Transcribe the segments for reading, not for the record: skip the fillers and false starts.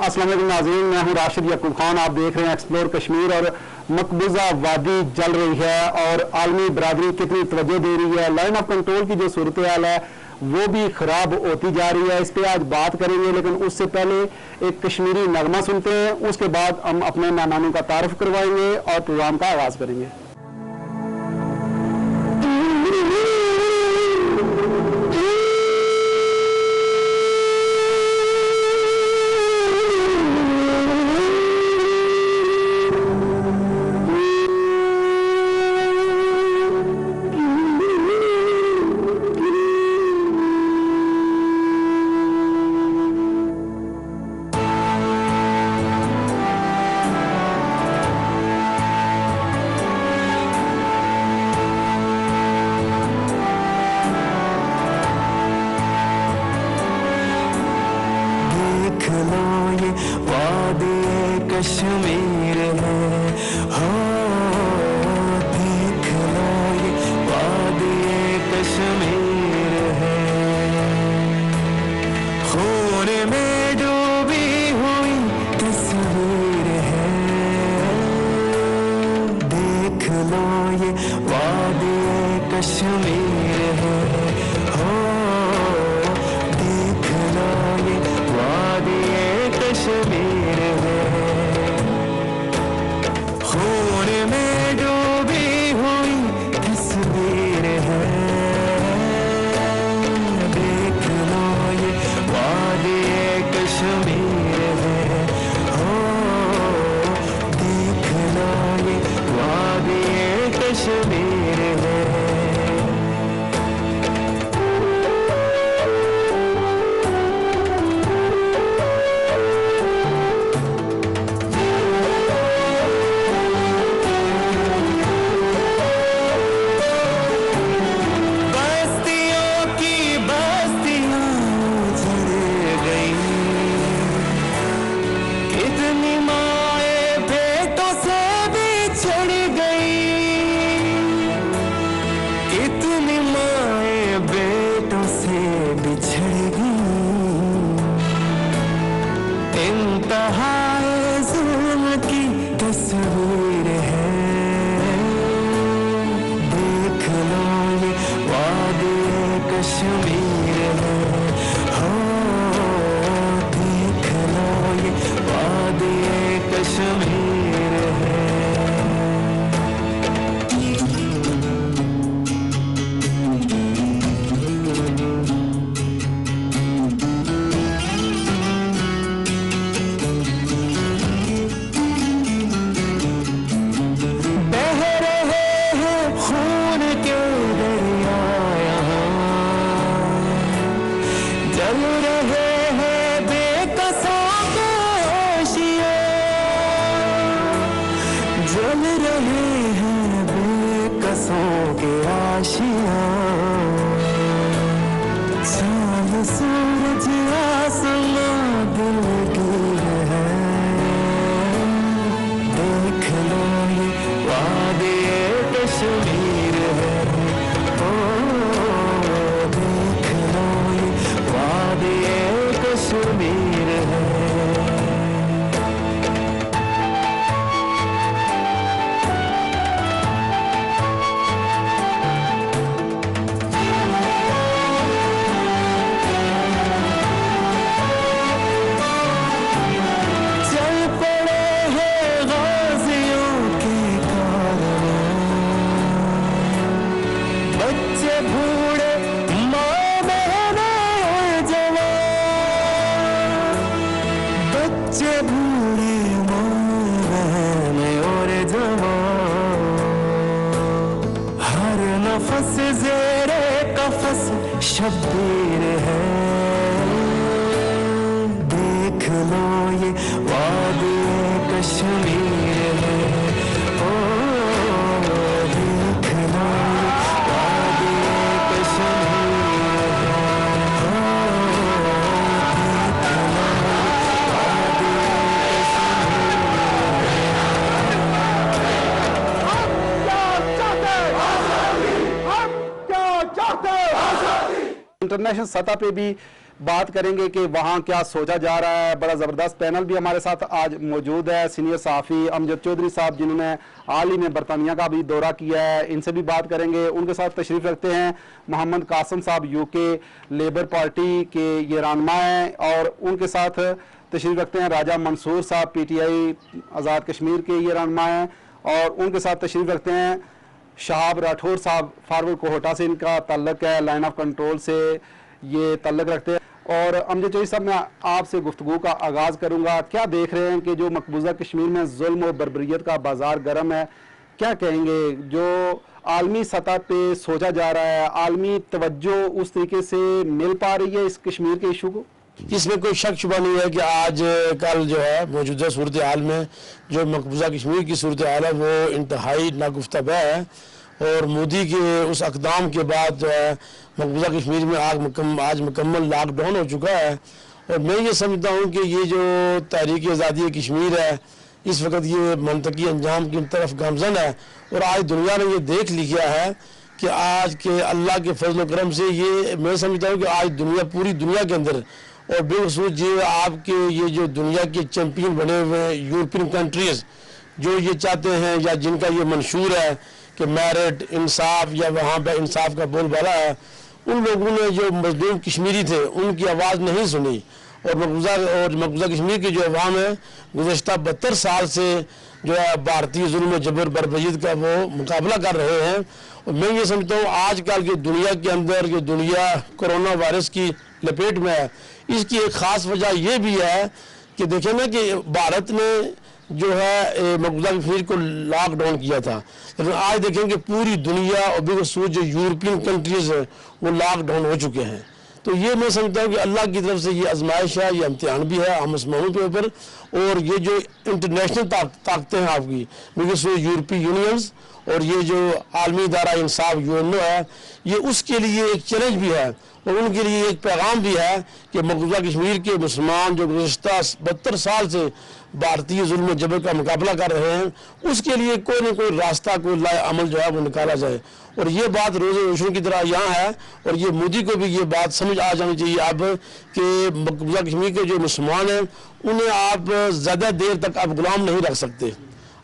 अस्सलाम वालेकुम नाज़रीन, मैं हूं राशिद याकूब खान। आप देख रहे हैं एक्सप्लोर कश्मीर। और मकबूजा वादी जल रही है और आलमी बरादरी कितनी तवज्जो दे रही है। लाइन ऑफ कंट्रोल की जो सूरत हाल है वो भी ख़राब होती जा रही है। इस पर आज बात करेंगे, लेकिन उससे पहले एक कश्मीरी नगमा सुनते हैं। उसके बाद हम अपने मेहमानों का तारुफ करवाएंगे और प्रोग्राम का आगाज़ करेंगे। कश्मीर है हो, देख लो ये वादी कश्मीर है। खून में डूबी हुई तस्वीर है। देख लो ये वादी कश्मीर है हो, देख लो ये वादी कश्मीर है। खून में डूबी हुई तस्वीर है। देख लो ये वादी कश्मीर है हो, देख लो ये वादी कश्मीर है। तस्वीर है। देख लो ये वादी कश्मीर है हो, देख लो ये वादी कश्मीर है। जल रहे हैं बेकसों के आशियाँ, जल रहे हैं बेकसों के आशियाँ। चांद सूरज आसमां दिलगीर है। देख लो ये वादी कश्मीर है ओ, देख लो ये वादी कश्मीर है। चल पड़े हैं गाजियों के कारवां, बच्चे बूढ़े माँ बहने और जवान, बच्चे बूढ़े माँ बहने और जवान। हर नफस ज़ेरे कफस शब्बीर है। देख लो ये वादी कश्मीर है ओ, देख लो ये वादी कश्मीर है ओ, देख लो ये वादी कश्मीर है। इंटरनेशनल सतह पे भी बात करेंगे कि वहाँ क्या सोचा जा रहा है। बड़ा ज़बरदस्त पैनल भी हमारे साथ आज मौजूद है। सीनियर सहाफ़ी अमजद चौधरी साहब, जिन्होंने हाल ही में बरतानिया का भी दौरा किया है, इनसे भी बात करेंगे। उनके साथ तशरीफ़ रखते हैं मोहम्मद कासम साहब, यूके लेबर पार्टी के ये रहनुमा हैं, और उनके साथ तशरीफ़ रखते हैं राजा मंसूर साहब, PTI आज़ाद कश्मीर के ये रहनुमा हैं, और उनके साथ तशरीफ़ रखते हैं शहाब राठौर साहब, फारवर्ड कोहटा से इनका ताल्लुक़ है, लाइन ऑफ कंट्रोल से ये ताल्लुक़ रखते हैं। और अमजद चौधरी साहब, मैं आपसे गुफ्तगू का आगाज़ करूँगा। क्या देख रहे हैं कि जो मकबूजा कश्मीर में जुल्म और बर्बरियत का बाजार गर्म है, क्या कहेंगे? जो आलमी सतह पे सोचा जा रहा है, आलमी तवज्जो उस तरीके से मिल पा रही है इस कश्मीर के इशू को? इसमें कोई शक शुबा नहीं है कि आज कल जो है मौजूदा सूरत हाल में जो मकबूजा कश्मीर की सूरत हाल है वो इंतहाई नागुफ्तबा है, और मोदी के उस अकदाम के बाद जो है मकबूजा कश्मीर में आज मुकम्मल लॉकडाउन हो चुका है। और मैं ये समझता हूँ कि ये जो तहरीक आज़ादी कश्मीर है इस वक्त ये मंतकी अंजाम की तरफ गामजन है, और आज दुनिया ने ये देख लिया है कि आज के अल्लाह के फजल करम से ये मैं समझता हूँ कि आज दुनिया, पूरी दुनिया के अंदर, और बेखसूस ये आपके ये जो दुनिया के चैंपियन बने हुए हैं यूरोपियन कंट्रीज़, जो ये चाहते हैं या जिनका ये मंशूर है कि मेरिट, इंसाफ या वहाँ पर इंसाफ का बोलबाला है, उन लोगों ने जो मजलूम कश्मीरी थे उनकी आवाज़ नहीं सुनी। और मकबूजा कश्मीर की जो अवाम है गुज़श्ता 72 साल से जो है भारतीय जुल्म जबर बर्बरीत का वो मुकाबला कर रहे हैं। और मैं ये समझता हूँ आजकल की दुनिया के अंदर जो दुनिया कोरोना वायरस की लपेट में है, इसकी एक ख़ास वजह ये भी है कि देखें ना कि भारत ने जो है मकबूजा कश्मीर को लॉकडाउन किया था, लेकिन आज देखें कि पूरी दुनिया और बेखसूस जो यूरोपियन कंट्रीज़ हैं वो लॉकडाउन हो चुके हैं। तो ये मैं समझता हूँ कि अल्लाह की तरफ से ये आजमाइश है, ये इम्तिहान भी है हम मुसलमानों के ऊपर। और ये जो इंटरनेशनल ताकतें हैं आपकी बेखसूस यूरोपीय यूनियंस और ये जो आलमी इदारा इंसाफ UNO है, ये उसके लिए एक चैलेंज भी है और उनके लिए एक पैगाम भी है कि मकबूजा कश्मीर के मुसलमान जो गुज़श्ता 72 साल से भारतीय जुल्म जबर का मुकाबला कर रहे हैं, उसके लिए कोई न कोई रास्ता, कोई लाए अमल जो है वो निकाला जाए। और ये बात रोज़े रोशन की तरह यहाँ है, और ये मोदी को भी ये बात समझ आ जानी चाहिए अब कि मकबूजा कश्मीर के जो मुसलमान हैं उन्हें आप ज़्यादा देर तक आप गुलाम नहीं रख सकते।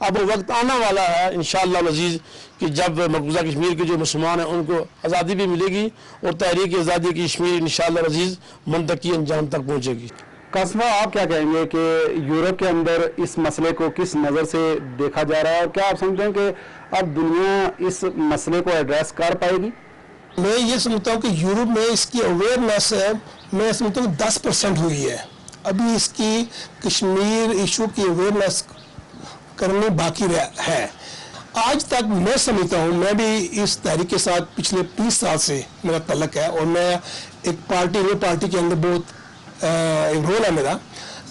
अब वक्त आने वाला है इंशाअल्लाह अज़ीज़ कि जब मकबूजा कश्मीर के जो मुसलमान हैं उनको आज़ादी भी मिलेगी और तहरीक आज़ादी की कश्मीर इंशाअल्लाह अज़ीज़ मंतकी अंजाम तक पहुँचेगी। कासमा, आप क्या कहेंगे कि यूरोप के अंदर इस मसले को किस नज़र से देखा जा रहा है, और क्या आप समझते हैं कि अब दुनिया इस मसले को एड्रेस कर पाएगी? मैं ये समझता हूँ कि यूरोप में इसकी अवेयरनेस है, मैं समझता हूँ 10% हुई है। अभी इसकी कश्मीर इशू की अवेयरनेस करने बाकी है। आज तक मैं समझता हूँ, मैं भी इस तहरीक के साथ पिछले 30 साल से मेरा तल्लक है, और मैं एक पार्टी के अंदर बहुत एक रोल है मेरा,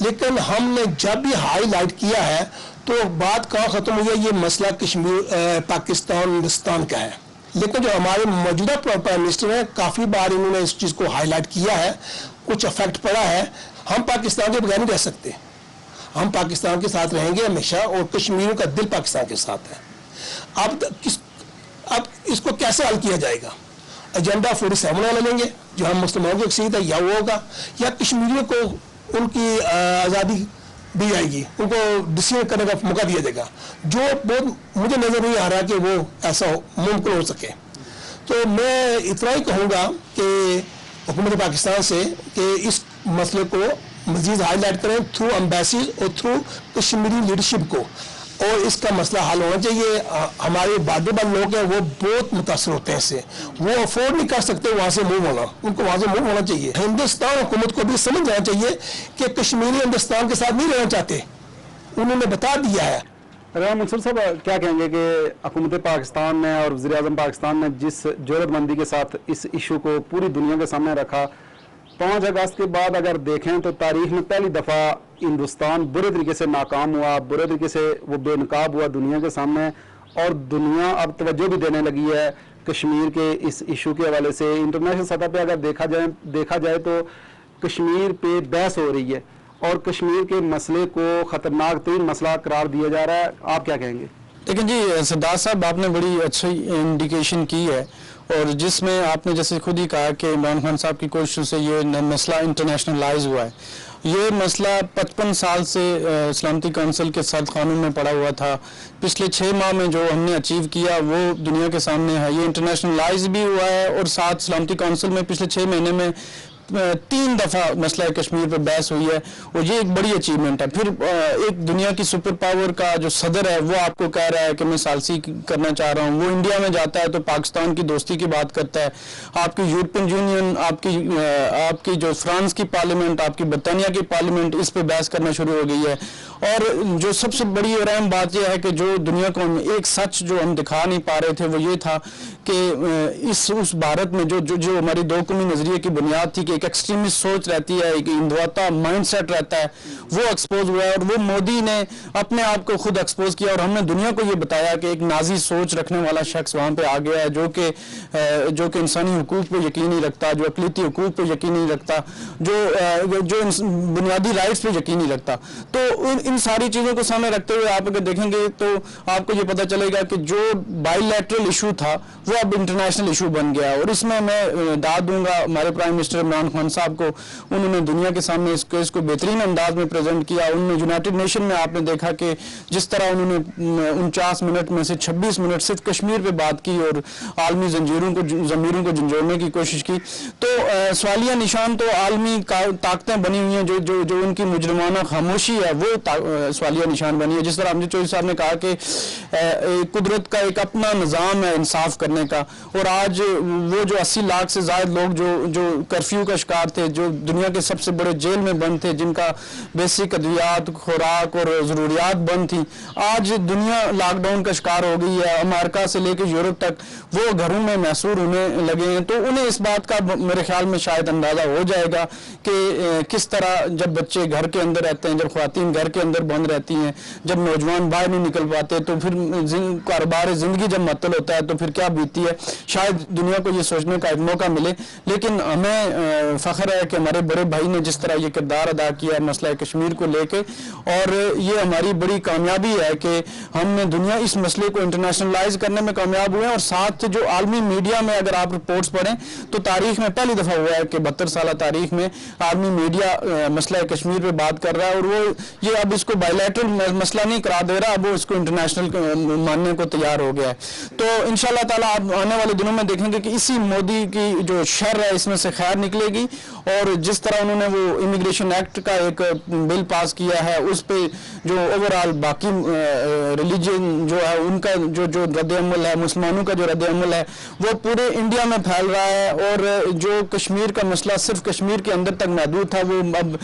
लेकिन हमने जब भी हाईलाइट किया है तो बात कहाँ ख़त्म हुई है, ये मसला कश्मीर पाकिस्तान हिंदुस्तान का है। लेकिन जो हमारे मौजूदा प्राइम मिनिस्टर हैं काफ़ी बार इन्होंने इस चीज़ को हाईलाइट किया है, कुछ इफेक्ट पड़ा है। हम पाकिस्तान के बगैर नहीं रह सकते, हम पाकिस्तान के साथ रहेंगे हमेशा, और कश्मीरियों का दिल पाकिस्तान के साथ है। अब इसको कैसे हल किया जाएगा? एजेंडा 47 वाला लेंगे जो हम मुसलमानों की अक्सरियत है, या वो होगा, या कश्मीरियों को उनकी आज़ादी दी जाएगी, उनको डिसीजन करने का मौका दिया जाएगा, जो बहुत मुझे नज़र नहीं आ रहा कि वो ऐसा मुमकिन हो सके। तो मैं इतना ही कहूँगा कि हुकूमत पाकिस्तान से कि इस मसले को मज़ीद हाईलाइट करें थ्रू एम्बेसीज और थ्रू कश्मीरी लीडरशिप को, और इसका मसला हल होना चाहिए। हमारे बादल लोग हैं वो बहुत मुतासर होते हैं इससे, वो अफोर्ड नहीं कर सकते वहाँ से मूव होना, उनको वहाँ से मूव होना चाहिए। हिंदुस्तान हुकूमत को भी समझ जाना चाहिए कि कश्मीरी हिंदुस्तान के साथ नहीं रहना चाहते, उन्होंने बता दिया है। राजा मंसूर साहब, क्या कहेंगे कि हुकूमत पाकिस्तान ने और वज़ीर आज़म पाकिस्तान ने जिस ज़रूरतमंदी के साथ इस इशू को पूरी दुनिया के सामने रखा, 5 अगस्त के बाद अगर देखें तो तारीख में पहली दफ़ा हिंदुस्तान बुरे तरीके से नाकाम हुआ, बुरे तरीके से वो बेनकाब हुआ दुनिया के सामने, और दुनिया अब तवज्जो भी देने लगी है कश्मीर के इस इशू के हवाले से। इंटरनेशनल सतह पे अगर देखा जाए तो कश्मीर पे बहस हो रही है और कश्मीर के मसले को ख़तरनाक तरीन मसला करार दिया जा रहा है। आप क्या कहेंगे? लेकिन जी सरदार साहब, आपने बड़ी अच्छी इंडिकेशन की है, और जिसमें आपने जैसे खुद ही कहा कि इमरान खान साहब की कोशिशों से ये मसला इंटरनेशनलाइज हुआ है। ये मसला 55 साल से सलामती कौंसिल के साथ कानून में पड़ा हुआ था। पिछले 6 माह में जो हमने अचीव किया वो दुनिया के सामने है। ये इंटरनेशनलाइज भी हुआ है और साथ सलामती कौंसिल में पिछले 6 महीने में 3 दफ़ा मसला कश्मीर पर बहस हुई है और ये एक बड़ी अचीवमेंट है। फिर एक दुनिया की सुपर पावर का जो सदर है वो आपको कह रहा है कि मैं सालसी करना चाह रहा हूँ। वो इंडिया में जाता है तो पाकिस्तान की दोस्ती की बात करता है। आपकी यूरोपियन यूनियन, आपकी जो फ्रांस की पार्लियामेंट, आपकी बरतानिया की पार्लियामेंट इस पर बहस करना शुरू हो गई है। और जो सबसे बड़ी और अहम बात यह है कि जो दुनिया को एक सच जो हम दिखा नहीं पा रहे थे वो ये था कि उस भारत में जो हमारी 2 कौमी नजरिए की बुनियाद थी कि एक एक्सट्रीमिस्ट सोच रहती है, एक हिंदुत्व माइंडसेट रहता है, वो एक्सपोज हुआ है। और वो मोदी ने अपने आप को खुद एक्सपोज किया और हमने दुनिया को ये बताया कि एक नाजी सोच रखने वाला शख्स वहाँ पे आ गया है जो कि इंसानी हुकूक पे यकीन नहीं रखता, जो अक़लीती हुकूक पे यकीन नहीं रखता, जो बुनियादी राइट्स पे यकीन नहीं रखता। तो इन सारी चीज़ों को सामने रखते हुए आप अगर देखेंगे तो आपको ये पता चलेगा कि जो बायलैटरल इशू था वो अब इंटरनेशनल इशू बन गया। और इसमें मैं दाद दूंगा हमारे प्राइम मिनिस्टर इमरान खान साहब को। उन्होंने दुनिया के सामने इस केस को बेहतरीन अंदाज में प्रेजेंट किया। उन्होंने यूनाइटेड नेशन में आपने देखा कि जिस तरह उन्होंने 49 मिनट में से 26 मिनट सिर्फ कश्मीर पे बात की और आलमी ज़मीरों को झंझोड़ने की कोशिश की। तो सवालिया निशान तो आलमी ताकतें बनी हुई हैं, जो उनकी मुजरमाना खामोशी है वो सवालिया निशान बनी है। जिस तरह अमजद चौधरी साहब ने कहा कि कुदरत का एक अपना निज़ाम है इंसाफ करने का। और आज वो जो 80 लाख से ज़्यादा लोग जो कर्फ्यू का शिकार थे, जो दुनिया के सबसे बड़े जेल में बंद थे, जिनका बेसिक अद्वियात, खुराक और ज़रूरियात बंद थी, आज दुनिया लॉकडाउन का शिकार हो गई है। अमेरिका से लेकर यूरोप तक वो घरों में महसूर होने लगे हैं। तो उन्हें इस बात का मेरे ख्याल में शायद अंदाज़ा हो जाएगा कि किस तरह जब बच्चे घर के अंदर रहते हैं, जब ख्वातीन घर के अंदर बंद रहती हैं, जब नौजवान बाहर नहीं निकल पाते, तो फिर कारोबार ज़िंदगी जब मअतल होता है तो फिर क्या बीतती है। शायद दुनिया को ये सोचने का एक मौका मिले। लेकिन हमें फ़ख्र है कि हमारे बड़े भाई ने जिस तरह ये किरदार अदा किया है मसला कश्मीर को लेके, और ये हमारी बड़ी कामयाबी है कि हमने दुनिया इस मसले को इंटरनेशनलाइज करने में कामयाब हुए हैं। और साथ जो आलमी मीडिया में अगर आप रिपोर्ट्स पढ़ें तो तारीख में पहली दफ़ा हुआ है कि 72 साल तारीख में आलमी मीडिया मसला कश्मीर पर बात कर रहा है। और वो ये अब इसको बायलैटरल मसला नहीं करार दे रहा, अब वो इसको इंटरनेशनल मानने को तैयार हो गया है। तो इंशाल्लाह ताला आप आने वाले दिनों में देखेंगे कि इसी मोदी की जो शर है इसमें से खैर निकलेगी। और जिस तरह उन्होंने वो इमिग्रेशन एक्ट का एक बिल पास किया है, उस पे जो ओवरऑल बाकी रिलीजन जो है उनका जो रद्द-ए-अमल है, मुसलमानों का जो रद्द-ए-अमल है वो पूरे इंडिया में फैल रहा है। और जो कश्मीर का मसला सिर्फ कश्मीर के अंदर तक महदूद था, वो अब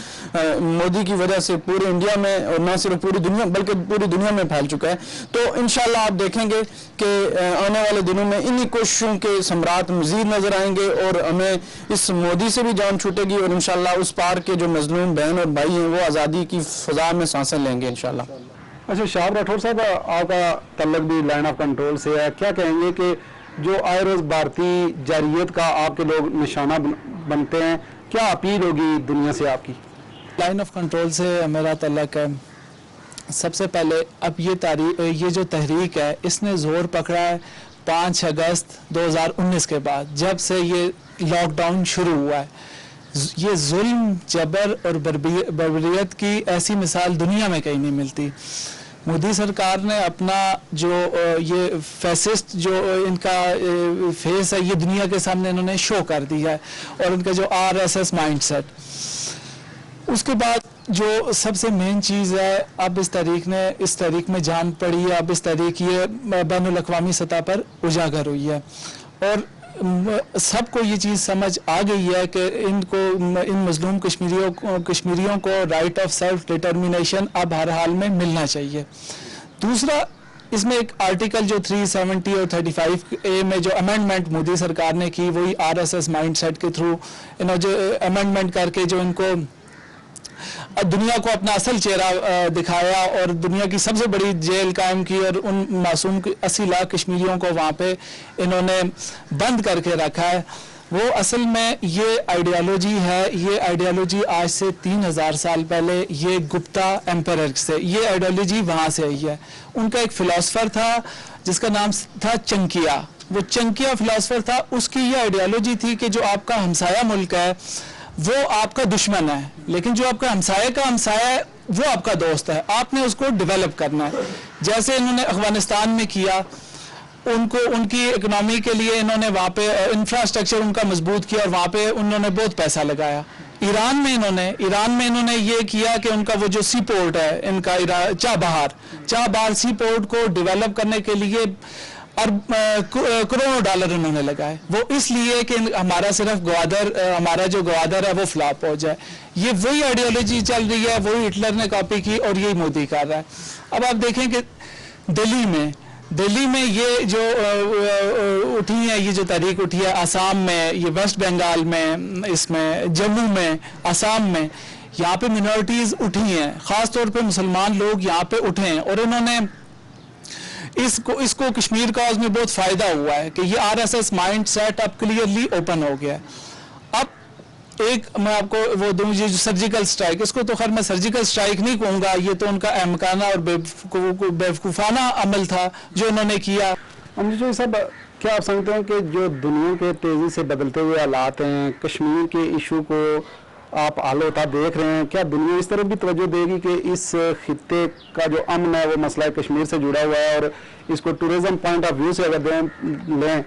मोदी की वजह से पूरे इंडिया में और न सिर्फ पूरी दुनिया बल्कि पूरी दुनिया में फैल चुका है। तो इंशाल्लाह आप देखेंगे कि आने वाले दिनों में इन्हीं कोशिशों के सम्राट मजीद नजर आएंगे और हमें इस मोदी से भी जान छूटेगी और इंशाल्लाह उस पार के जो मजलूम बहन और भाई हैं वो आज़ादी की फ़ज़ा में सांसें लेंगे इंशाल्लाह। अच्छा, शाहब राठौर साहब, आपका तल्लक भी लाइन ऑफ कंट्रोल से है। क्या कहेंगे कि जो आए रोज़ भारतीय जारियत का आपके लोग निशाना बनते हैं, क्या अपील होगी दुनिया से आपकी? लाइन ऑफ कंट्रोल से मेरा तल्लक है, सबसे पहले अब ये जो तहरीक है इसने ज़ोर पकड़ा है 5 अगस्त 2019 के बाद, जब से ये लॉकडाउन शुरू हुआ है। ये जुल्म, जबर और बर्बरियत की ऐसी मिसाल दुनिया में कहीं नहीं मिलती। मोदी सरकार ने अपना जो ये फैसिस्ट जो इनका फेस है ये दुनिया के सामने इन्होंने शो कर दिया है, और इनका जो RSS माइंडसेट। उसके बाद जो सबसे मेन चीज़ है, अब इस तारीख में जान पड़ी है, अब इस तारीख ये बैनुल अक़वामी सतह पर उजागर हुई है और सबको ये चीज़ समझ आ गई है कि इन मजलूम कश्मीरियों को राइट ऑफ सेल्फ डिटर्मिनेशन अब हर हाल में मिलना चाहिए। दूसरा, इसमें एक आर्टिकल जो 370 और 35A में जो अमेंडमेंट मोदी सरकार ने की, वही RSS माइंडसेट के थ्रू इन्होंने जो अमेंडमेंट करके जो इनको दुनिया को अपना असल चेहरा दिखाया और दुनिया की सबसे बड़ी जेल कायम की और उन मासूम 80 लाख कश्मीरियों को वहाँ पे इन्होंने बंद करके रखा है। वो असल में ये आइडियोलॉजी है, ये आइडियोलॉजी आज से 3000 साल पहले ये गुप्ता एम्पायर से ये आइडियोलॉजी वहाँ से आई है। उनका एक फिलोसफर था जिसका नाम था चंकिया, वो चंकिया फिलोसफर था, उसकी ये आइडियोलॉजी थी कि जो आपका हमसाया मुल्क है वो आपका दुश्मन है, लेकिन जो आपका हमसाया का हमसाया है वो आपका दोस्त है, आपने उसको डेवलप करना है। जैसे इन्होंने अफगानिस्तान में किया, उनको उनकी इकोनॉमी के लिए इन्होंने वहाँ पे इंफ्रास्ट्रक्चर उनका मजबूत किया और वहाँ पे उन्होंने बहुत पैसा लगाया। ईरान में इन्होंने ये किया कि उनका वो जो सी पोर्ट है इनका चाबहार सी पोर्ट को डेवलप करने के लिए करोड़ों डॉलर उन्होंने लगाए। वो इसलिए कि हमारा सिर्फ हमारा जो गवादर है वो फ्लॉप हो जाए। ये वही आइडियोलॉजी चल रही है, वही हिटलर ने कॉपी की और यही मोदी कर रहा है। अब आप देखें कि दिल्ली में ये जो उठी है, ये जो तहरीक उठी है आसाम में, ये वेस्ट बंगाल में, इसमें जम्मू में, आसाम में, यहाँ पे मिनॉरिटीज उठी हैं, खास तौर पे मुसलमान लोग यहाँ पे उठे हैं और इन्होंने इसको कश्मीर कॉज में बहुत फायदा हुआ है कि ये आरएसएस माइंड सेट अब क्लियरली ओपन हो गया। अब एक मैं आपको वो दूं, ये जो सर्जिकल स्ट्राइक, इसको तो खैर मैं सर्जिकल स्ट्राइक नहीं कहूँगा, ये तो उनका अहमकाना और बेवकूफ़ाना अमल था जो उन्होंने किया। अमजद चौधरी साहब, क्या आप समझते हैं कि जो दुनिया के तेज़ी से बदलते हुए हालात हैं, कश्मीर के इशू को आप हल होता देख रहे हैं, क्या दुनिया इस तरफ भी तवज्जो देगी कि इस खित्ते का जो अमन है वो मसला कश्मीर से जुड़ा हुआ है और इसको टूरिज्म पॉइंट ऑफ व्यू से अगर लें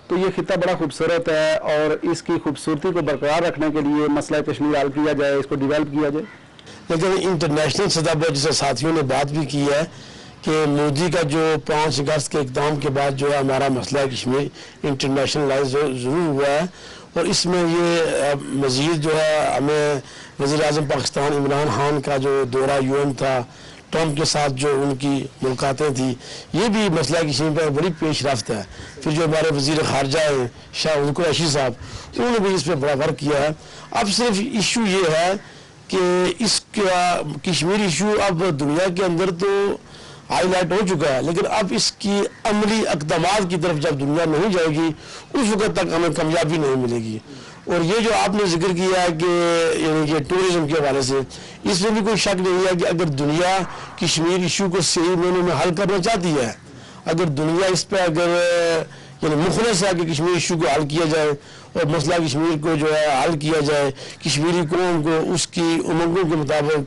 तो ये खित्ता बड़ा खूबसूरत है और इसकी खूबसूरती को बरकरार रखने के लिए मसला कश्मीर हल किया जाए, इसको डेवलप किया जाए? लेकिन इंटरनेशनल सतह पर जैसे साथियों ने बात भी की है कि मोदी का जो 5 अगस्त के इक़दाम के बाद जो है हमारा मसला कश्मीर इंटरनेशनलाइज ज़रूर हुआ है और इसमें ये मज़ीद जो है हमें वज़ीर-ए-आज़म पाकिस्तान इमरान खान का जो दौरा यूएन था, ट्रंप के साथ जो उनकी मुलाकातें थी, ये भी मसला कश्मीर पर बड़ी पेश रफ्त है। फिर जो हमारे वज़ीर ख़ारजा हैं शाह कुरैशी साहब, उन्होंने भी इस पर बड़ा वर्क किया है। अब सिर्फ इशू ये है कि इसका कश्मीर इशू अब दुनिया के अंदर तो हाईलाइट हो चुका है, लेकिन अब इसकी अमली इक़दामात की तरफ जब दुनिया नहीं जाएगी उस वक्त तक हमें कामयाबी नहीं मिलेगी। और ये जो आपने जिक्र किया है कि यानी कि टूरिज्म के हवाले से, इसमें भी कोई शक नहीं है कि अगर दुनिया कश्मीर इशू को सही मायने में हल करना चाहती है, अगर दुनिया इस पर अगर यानी मुखलस है कि कश्मीर इशू को हल किया जाए और मसला कश्मीर को जो है हल किया जाए, कश्मीरी कौम को उसकी उमंगों के मुताबिक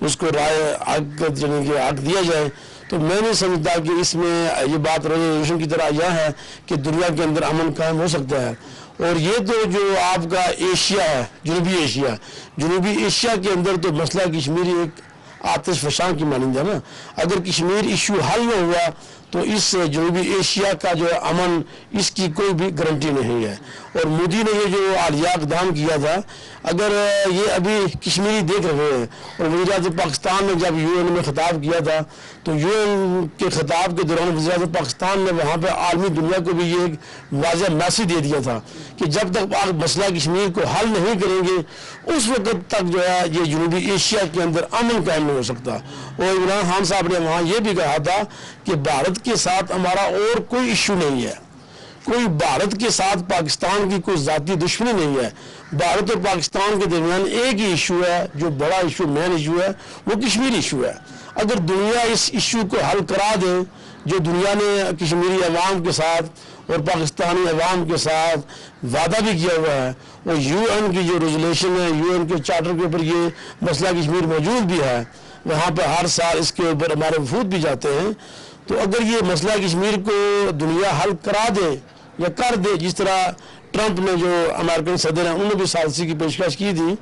उसको हक दिया जाए, तो मैं नहीं समझता कि इसमें ये बात रेजोल्यूशन की तरह यह है कि दुनिया के अंदर अमन कायम हो सकता है। और ये तो जो आपका एशिया है, जनूबी एशिया के अंदर तो मसला कश्मीरी एक आतिश फशां की मानंद है ना। अगर कश्मीर इशू हल न हुआ तो इस जनूबी एशिया का जो अमन, इसकी कोई भी गारंटी नहीं है। और मोदी ने ये जो आलिया इक़दाम किया था, अगर ये अभी कश्मीरी देख रहे हैं, और वज़ीर-ए-आज़म पाकिस्तान ने जब यूएन में खिताब किया था तो यूएन के खिताब के दौरान वज़ीर-ए-आज़म पाकिस्तान ने वहाँ पर आलमी दुनिया को भी ये एक वाज़ेह मैसेज दे दिया था कि जब तक आप मसला कश्मीर को हल नहीं करेंगे उस वक्त तक जो है ये जनूबी एशिया के अंदर अमन कायम नहीं हो सकता। और इमरान खान साहब ने वहाँ ये भी कहा था कि भारत के साथ हमारा और कोई इशू नहीं है, कोई भारत के साथ पाकिस्तान की कोई जाती दुश्मनी नहीं है। भारत और पाकिस्तान के दरमियान एक ही इशू है, जो बड़ा इशू, मेन इशू है, वो कश्मीर इशू है। अगर दुनिया इस इशू को हल करा दे, जो दुनिया ने कश्मीरी अवाम के साथ और पाकिस्तानी अवाम के साथ वादा भी किया हुआ है, और यूएन की जो रेजोल्यूशन है, यूएन के चार्टर के ऊपर ये मसला कश्मीर मौजूद भी है, वहाँ पर हर साल इसके ऊपर हमारे वफूद भी जाते हैं। तो अगर ये मसला कश्मीर को दुनिया हल करा दे या कर दे, जिस तरह ट्रंप ने जो अमेरिकन सदर हैं उन्होंने भी सालसी की पेशकश की थी,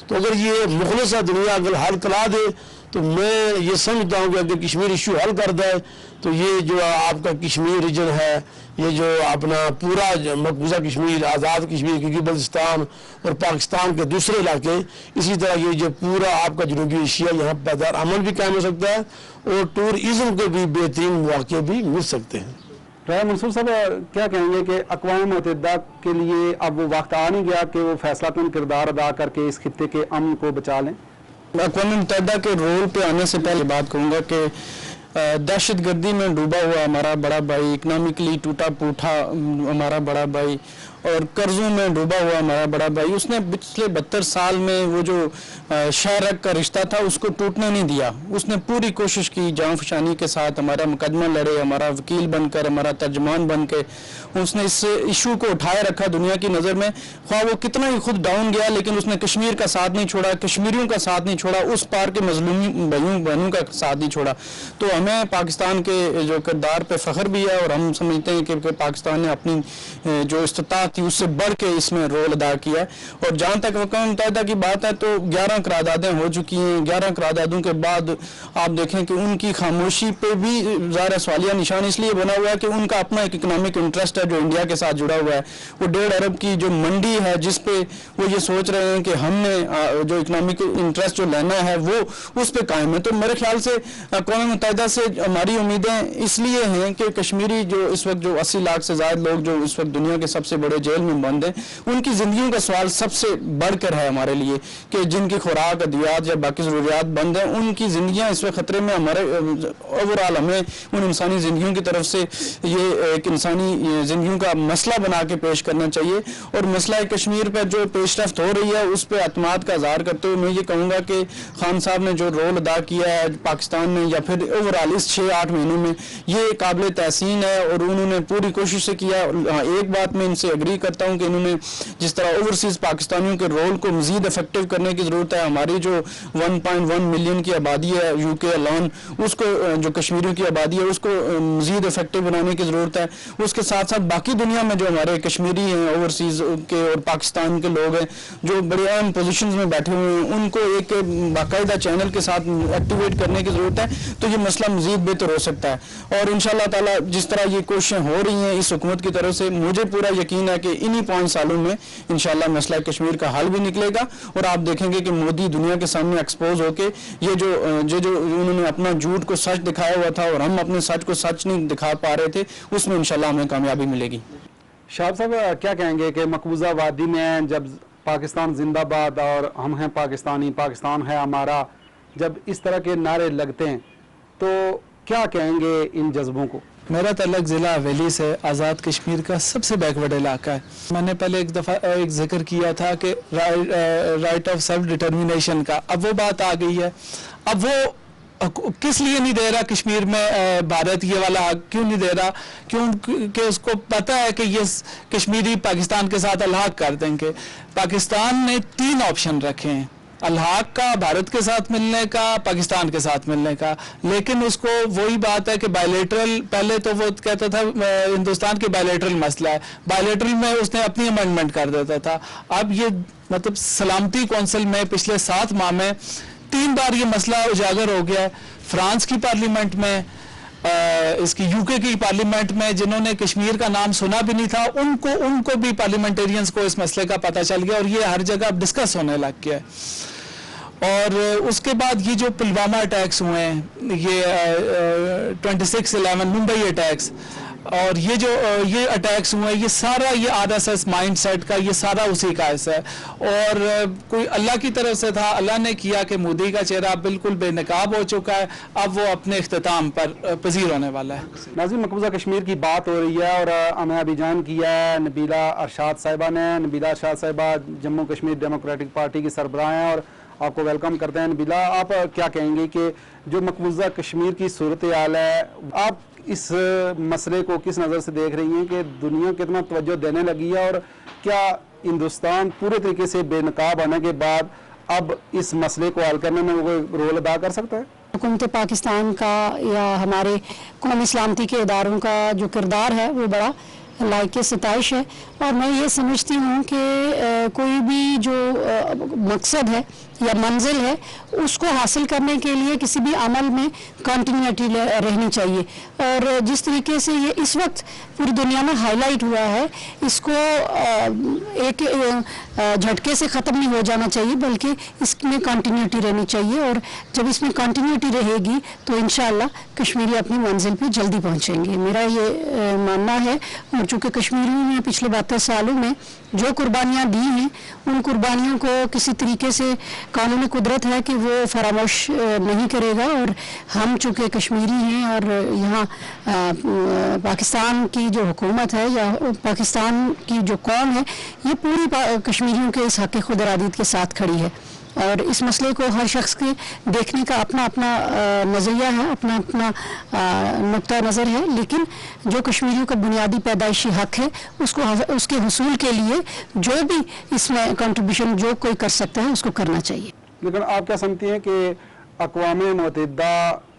तो अगर ये मुखलसा दुनिया अगर हल करा दे तो मैं ये समझता हूँ कि अगर कश्मीर इशू हल कर दे तो ये जो आपका कश्मीर रीजन है, ये जो अपना पूरा मकबूजा कश्मीर, आज़ाद कश्मीर, क्योंकि बलूचिस्तान और पाकिस्तान के दूसरे इलाके, इसी तरह ये जो पूरा आपका जनूबी एशिया, यहाँ पैदार अमन भी कायम हो सकता है और टूरिज्म के भी बेहतरीन मौके भी मिल सकते हैं। राय मंसूर साहब, क्या कहेंगे कि अक़वाम मुत्तहिदा के लिए अब वो वक्त आ नहीं गया कि वो फैसलाकुन किरदार अदा करके इस खित्ते के अमन को बचा लें? अक़वाम मुत्तहिदा के रोल पे आने से पहले बात करूँगा कि दहशतगर्दी में डूबा हुआ हमारा बड़ा भाई, इकनॉमिकली टूटा फूटा हमारा बड़ा भाई, और कर्जों में डूबा हुआ हमारा बड़ा भाई, उसने पिछले 72 साल में वो जो शाह का रिश्ता था उसको टूटने नहीं दिया। उसने पूरी कोशिश की जान फशानी के साथ, हमारा मुकदमा लड़े, हमारा वकील बनकर, हमारा तर्जमान बन के उसने इस इशू को उठाए रखा दुनिया की नज़र में। ख्वाह वो कितना ही खुद डाउन गया, लेकिन उसने कश्मीर का साथ नहीं छोड़ा, कश्मीरियों का साथ नहीं छोड़ा, उस पार के मजलूमी भाइयों बहनों का साथ नहीं छोड़ा। तो हमें पाकिस्तान के जो किरदार पे फ़ख्र भी है और हम समझते हैं कि पाकिस्तान ने अपनी जो इस्तिताअत थी उससे बढ़ के इसमें रोल अदा किया है। और जहाँ तक अक़वाम मुत्तहिदा की बात है तो 11 करारदादें हो चुकी हैं। 11 करारदादों के बाद आप देखें कि उनकी खामोशी पे भी ज़ाहिर सवालिया निशान इसलिए बना हुआ है कि उनका अपना एक इकनॉमिक इंटरेस्ट है जो इंडिया के साथ जुड़ा हुआ है। वो 1.5 अरब की जो मंडी है जिस पे वो ये सोच रहे हैं कि हमने जो इकनॉमिक इंटरेस्ट जो लेना है वो उस पर कायम है। तो मेरे ख्याल से अक़वाम मुत्तहिदा से हमारी उम्मीदें इसलिए हैं कि कश्मीरी जो इस वक्त जो 80 लाख से ज़्यादा लोग जो इस वक्त दुनिया के सबसे बड़े जेल में बंद हैं, उनकी ज़िंदगियों का सवाल सबसे बढ़कर है हमारे लिए कि जिनकी खुराक, अद्वियात या बाकी ज़रूरियात बंद हैं, उनकी ज़िंदगियाँ इस वक्त ख़तरे में। हमारे ओवरऑल हमें उन इंसानी ज़िंदगियों की तरफ से ये एक इंसानी ज़िंदगियों का मसला बना के पेश करना चाहिए। और मसला कश्मीर पर जो पेशरफ्त हो रही है उस पर अतमाद का इज़हार करते हुए मैं ये कहूँगा कि खान साहब ने जो रोल अदा किया है पाकिस्तान में या फिर ओवरऑल इस 6-8 महीनों में, ये काबिल तहसीन है और उन्होंने पूरी कोशिश से किया। एक बात मैं इनसे एग्री करता हूँ कि इन्होंने जिस तरह ओवरसीज़ पाकिस्तानियों के रोल को मज़ीद इफेक्टिव करने की ज़रूरत है। हमारी जो 1.1 मिलियन की आबादी है यूके अलान, उसको जो कश्मीरियों की आबादी है उसको मज़ीद इफेक्टिव बनाने की ज़रूरत है। उसके साथ साथ बाकी दुनिया में जो हमारे कश्मीरी हैं ओवरसीज़ के और पाकिस्तान के लोग हैं जो बड़े अहम पोजीशंस में बैठे हुए हैं, उनको एक बाकायदा चैनल के साथ एक्टिवेट करने की ज़रूरत है। तो ये मसला मज़ीद बेहतर हो सकता है और इंशाअल्लाह ताला जिस तरह ये कोशिशें हो रही हैं इस हुकूमत की तरफ से, मुझे पूरा यकीन है कि इन्हीं 5 सालों में इंशाअल्लाह मसला कश्मीर का हल भी निकलेगा और आप देखेंगे कि मोदी दुनिया के सामने एक्सपोज होके ये जो उन्होंने अपना झूठ को सच दिखाया हुआ था और हम अपने सच को सच नहीं दिखा पा रहे थे, उसमें इंशाअल्लाह हमें कामयाबी मिलेगी। शाह साहब क्या कहेंगे कि मकबूजा वादी में जब पाकिस्तान जिंदाबाद और हम हैं पाकिस्तानी, पाकिस्तान है हमारा, जब इस तरह के नारे लगते हैं तो क्या कहेंगे इन जज्बों को? मेरा तल्लक ज़िला हवेली से आज़ाद कश्मीर का सबसे बैकवर्ड इलाका है। मैंने पहले एक दफ़ा एक जिक्र किया था कि राइट ऑफ सेल्फ डिटर्मिनेशन का, अब वो बात आ गई है। अब वो किस लिए नहीं दे रहा कश्मीर में भारत ये वाला हक क्यों नहीं दे रहा? क्योंकि उसको पता है कि ये कश्मीरी पाकिस्तान के साथ अलहाक कर देंगे। पाकिस्तान ने 3 ऑप्शन रखे हैं, अलहाक का, भारत के साथ मिलने का, पाकिस्तान के साथ मिलने का। लेकिन उसको वही बात है कि बायलेटरल, पहले तो वो कहता था हिंदुस्तान के बायलेटरल मसला है, बायलेटरल में उसने अपनी अमेंडमेंट कर देता था। अब ये मतलब सलामती कौंसिल में पिछले 7 माह में 3 बार ये मसला उजागर हो गया है। फ्रांस की पार्लियामेंट में, इसकी यूके की पार्लियामेंट में, जिन्होंने कश्मीर का नाम सुना भी नहीं था उनको भी पार्लियामेंटेरियंस को इस मसले का पता चल गया और ये हर जगह अब डिस्कस होने लग गया है। और उसके बाद ये जो पुलवामा अटैक्स हुए हैं, ये 26/11 मुंबई अटैक्स और ये जो ये अटैक्स हुए, ये सारा ये आरएसएस माइंडसेट का ये सारा उसी का हिस्सा है। और कोई अल्लाह की तरफ से था, अल्लाह ने किया कि मोदी का चेहरा बिल्कुल बेनकाब हो चुका है, अब वो अपने इख्तिताम पर पजीर होने वाला है। नाज़रीन, मकबूजा कश्मीर की बात हो रही है और हमें अभी जान किया है नबीला अरशाद साहिबा ने। नबीला अरशाद साहिबा जम्मू कश्मीर डेमोक्रेटिक पार्टी की सरबराह हैं और आपको वेलकम करते हैं। नबीला, आप क्या कहेंगे कि जो मकबूजा कश्मीर की सूरत हाल है, आप इस मसले को किस नज़र से देख रही हैं कि दुनिया कितना तवज्जो देने लगी है और क्या हिंदुस्तान पूरे तरीके से बेनकाब होने के बाद अब इस मसले को हल करने में कोई रोल अदा कर सकता है? हुकूमत पाकिस्तान का या हमारे कौमी सलामती के इदारों का जो किरदार है वो बड़ा लायक सताइश है। और मैं ये समझती हूँ कि कोई भी जो मकसद है या मंजिल है उसको हासिल करने के लिए किसी भी अमल में कंटिन्यूटी रहनी चाहिए। और जिस तरीके से ये इस वक्त पूरी दुनिया में हाईलाइट हुआ है, इसको एक झटके से ख़त्म नहीं हो जाना चाहिए बल्कि इसमें कंटिन्यूटी रहनी चाहिए। और जब इसमें कंटिन्यूटी रहेगी तो इंशाअल्लाह कश्मीरी अपनी मंजिल पे जल्दी पहुँचेंगे, मेरा ये मानना है। और चूँकि कश्मीरियों ने पिछले 72 सालों में जो कुर्बानियाँ दी हैं, उन कुर्बानियों को किसी तरीके से कानूनी कुदरत है कि वो फरामोश नहीं करेगा। और हम चूँकि कश्मीरी हैं और यहाँ पाकिस्तान की जो हुकूमत है या पाकिस्तान की जो कौम है, ये पूरी कश्मीरियों के इस हक़ खुद इरादत के साथ खड़ी है। और इस मसले को हर शख्स के देखने का अपना अपना नज़रिया है, अपना अपना नुक्ता नज़र है, लेकिन जो कश्मीरियों का बुनियादी पैदाइशी हक़ है उसके हुसूल के लिए जो भी इसमें कंट्रीब्यूशन जो कोई कर सकता है उसको करना चाहिए। लेकिन आप क्या समझती हैं कि अक़वाम मुत्तहिदा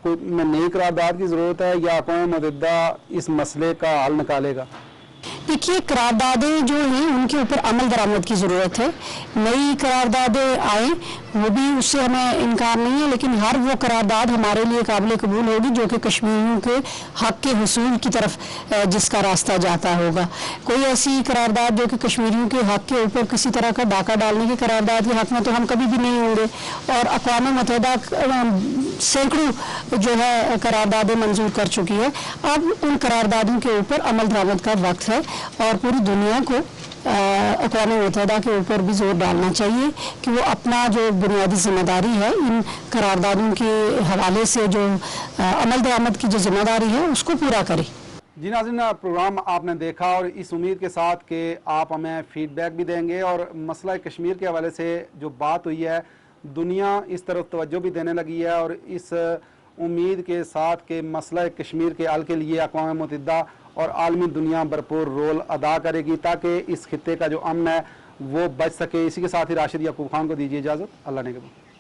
में नई करारदाद की ज़रूरत है या अक़वाम मुत्तहिदा इस मसले का हल निकालेगा? देखिए, करारदादें जो हैं उनके ऊपर अमल दरामद की ज़रूरत है। नई करारदादें आए वो भी, उससे हमें इनकार नहीं है, लेकिन हर वो करारदाद हमारे लिए काबिल कबूल होगी जो कि कश्मीरियों के हक़ के हुसूल की तरफ जिसका रास्ता जाता होगा। कोई ऐसी करारदाद जो कि कश्मीरियों के हक़ के ऊपर किसी तरह का डाका डालने की करारदाद के हक़ में तो हम कभी भी नहीं होंगे। और अक़वाम मुत्तहिदा सैकड़ों जो है करारदादें मंजूर कर चुकी है। अब उन करारदादों के ऊपर अमल दरामद का वक्त है और पूरी दुनिया को अक़वाम मुत्तहिदा के ऊपर भी जोर डालना चाहिए कि वो अपना जो बुनियादी जिम्मेदारी है इन करारदादों के हवाले से जो अमल दरामद की जो जिम्मेदारी है उसको पूरा करे। जी नाज़रीन, प्रोग्राम आपने देखा और इस उम्मीद के साथ कि आप हमें फीडबैक भी देंगे और मसला कश्मीर के हवाले से जो बात हुई है दुनिया इस तरफ तवज्जो भी देने लगी है और इस उम्मीद के साथ कि मसला कश्मीर के हल के लिए अक़वाम मुत्तहिदा और आलमी दुनिया भरपूर रोल अदा करेगी ताकि इस खित्ते का जो अमन है वो बच सके। इसी के साथ ही राशिद याकूब खान को दीजिए इजाज़त। अल्लाह ने के बाद।